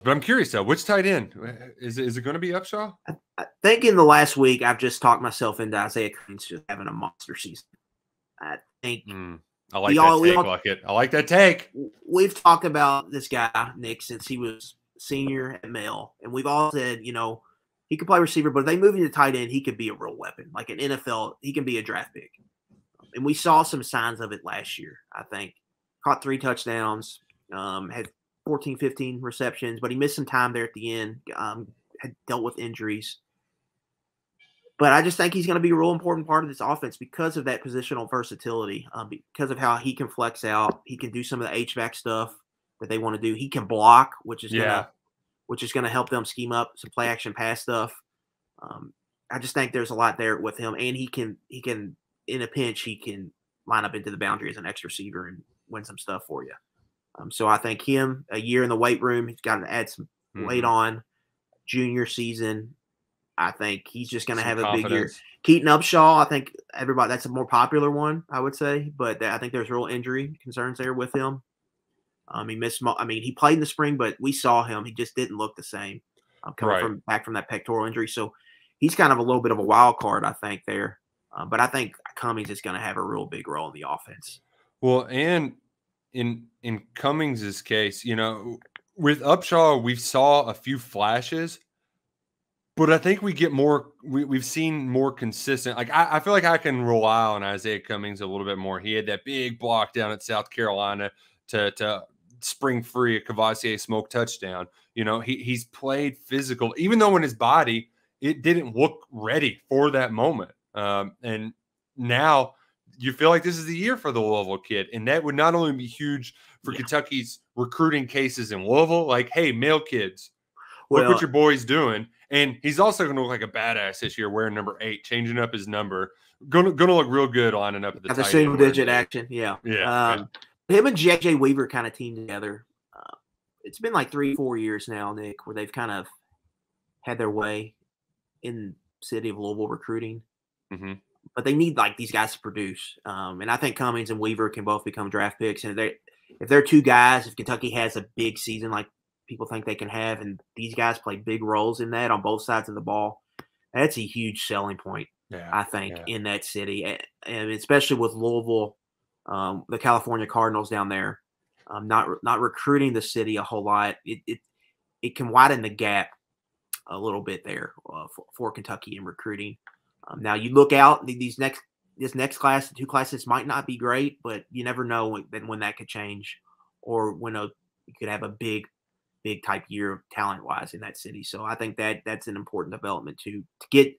But I'm curious though, which tight end is it going to be Upshaw? I think in the last week I've just talked myself into Izayah Cummings just having a monster season. I think I like that take, Luckett. I like that take. We've talked about this guy, Nick, since he was senior at Male, and we've all said, he could play receiver, but if they move him to tight end, he could be a real weapon. Like an NFL, he can be a draft pick. And we saw some signs of it last year, I think. Caught 3 touchdowns, had 14, 15 receptions, but he missed some time there at the end, had dealt with injuries. But I just think he's going to be a real important part of this offense because of that positional versatility, because of how he can flex out. He can do some of the HVAC stuff that they want to do. He can block, which is going to help them scheme up some play action pass stuff. I just think there's a lot there with him, and he can in a pinch he can line up into the boundary as an X receiver and win some stuff for you. So I think him a year in the weight room, he's got to add some weight on. Junior season, I think he's just going to have a big year. Keaton Upshaw, I think that's a more popular one, I would say, but I think there's real injury concerns there with him. He played in the spring, but we saw him. He just didn't look the same coming back from that pectoral injury. So he's kind of a little bit of a wild card, I think, there. But I think Cummings is going to have a real big role in the offense. Well, and in Cummings' case, with Upshaw, we saw a few flashes, but I think we get more. We've seen more consistent. Like I feel like I can rely on Izayah Cummings a little bit more. He had that big block down at South Carolina to spring free a Cavassier smoke touchdown. He's played physical, even though in his body it didn't look ready for that moment. And now you feel like this is the year for the Louisville kid, and that would not only be huge for Kentucky's recruiting cases in Louisville, like, hey, male kids, look what your boy's doing. And he's also going to look like a badass this year wearing number 8, changing up his number. Going to look real good lining up at the tight end. Single-digit action, yeah. Him and J.J. Weaver kind of teamed together. It's been like 3-4 years now, Nick, where they've kind of had their way in the city of Louisville recruiting. Mm-hmm. But they need these guys to produce. And I think Cummings and Weaver can both become draft picks. And if they're 2 guys, if Kentucky has a big season like people think they can have, and these guys play big roles in that on both sides of the ball, that's a huge selling point, I think, in that city. And especially with Louisville, the California Cardinals down there, not recruiting the city a whole lot, it can widen the gap a little bit there for Kentucky in recruiting. Now you look out, this next class, the 2 classes might not be great, but you never know when that could change, or when you could have a big type year talent-wise in that city. So I think that's an important development to get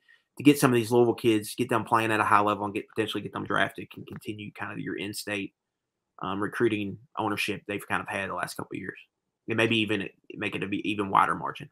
some of these Louisville kids, get them playing at a high level, and potentially get them drafted, and continue kind of your in-state recruiting ownership they've kind of had the last couple of years, and maybe even make it a be even wider margin.